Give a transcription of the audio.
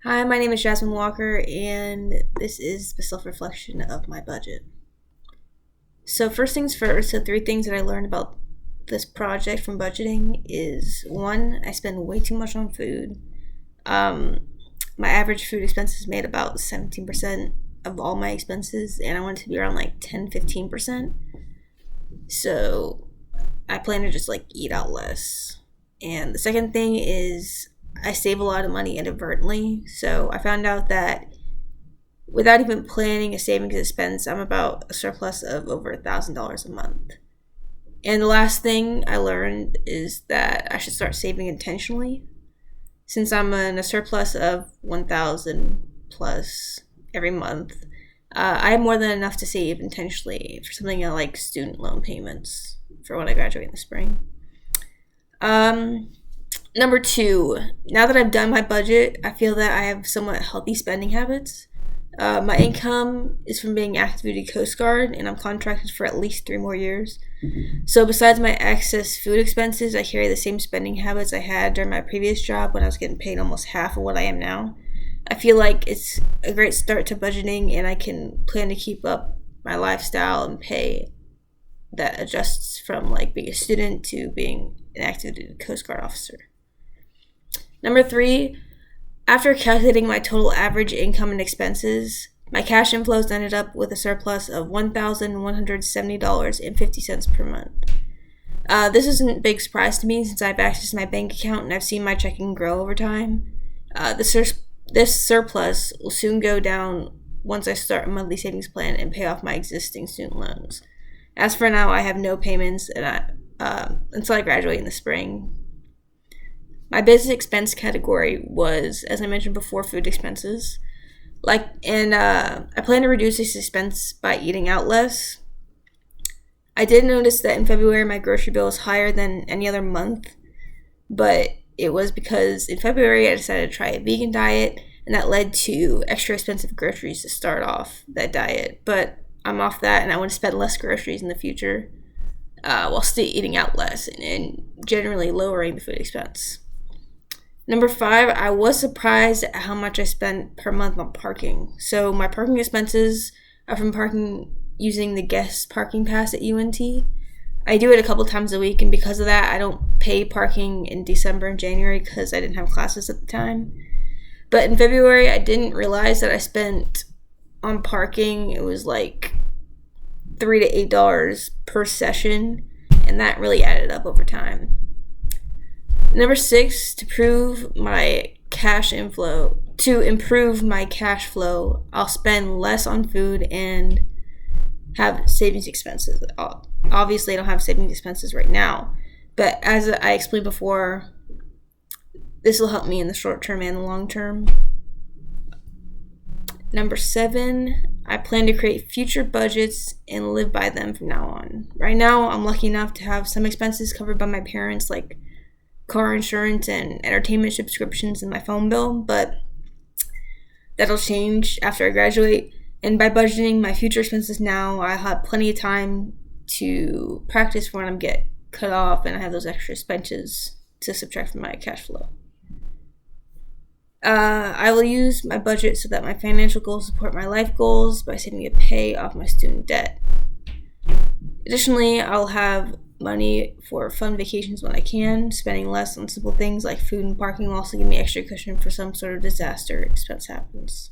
Hi, my name is Jasmine Walker, and this is the self reflection of my budget. So, first things first, the three things that I learned about this project from budgeting is one, I spend way too much on food. Um, my average food expenses made about 17% of all my expenses, and I want it to be around like 10-15%. So, I plan to just like eat out less. And the second thing is I save a lot of money inadvertently. So I found out that without even planning a savings expense, I'm about a surplus of over $1,000 a month. And the last thing I learned is that I should start saving intentionally. Since I'm in a surplus of 1,000 plus every month, I have more than enough to save intentionally for something like student loan payments for when I graduate in the spring. Um, Number two, now that I've done my budget, I feel that I have somewhat healthy spending habits. My income is from being active duty Coast Guard, and I'm contracted for at least 3 more years. So, besides my excess food expenses, I carry the same spending habits I had during my previous job when I was getting paid almost half of what I am now. I feel like it's a great start to budgeting, and I can plan to keep up my lifestyle and pay that adjusts from like being a student to being an active duty Coast Guard officer. Number three, after calculating my total average income and expenses, my cash inflows ended up with a surplus of $1,170.50 per month. This isn't a big surprise to me since I've accessed my bank account and I've seen my checking grow over time. This surplus will soon go down once I start a monthly savings plan and pay off my existing student loans. As for now, I have no payments until I graduate in the spring. My business expense category was, as I mentioned before, food expenses. I plan to reduce this expense by eating out less. I did notice that in February my grocery bill was higher than any other month, but it was because in February I decided to try a vegan diet, and that led to extra expensive groceries to start off that diet. But I'm off that, and I want to spend less groceries in the future, while still eating out less and generally lowering the food expense. Number five, I was surprised at how much I spent per month on parking. So my parking expenses are from parking using the guest parking pass at UNT. I do it a couple times a week, and because of that, I don't pay parking in December and January because I didn't have classes at the time. But in February, I didn't realize that I spent on parking, it was like $3 to $8 per session, and that really added up over time. Number six, to improve my cash flow, I'll spend less on food and have savings expenses. Obviously, I don't have savings expenses right now, but as I explained before, this will help me in the short term and the long term. Number seven, I plan to create future budgets and live by them from now on. Right now, I'm lucky enough to have some expenses covered by my parents, like car insurance and entertainment subscriptions and my phone bill, but that'll change after I graduate. And by budgeting my future expenses now, I'll have plenty of time to practice for when I get cut off and I have those extra expenses to subtract from my cash flow. I will use my budget so that my financial goals support my life goals by saving to pay off my student debt. Additionally, I'll have money for fun vacations when I can. Spending less on simple things like food and parking will also give me extra cushion for some sort of disaster expense happens.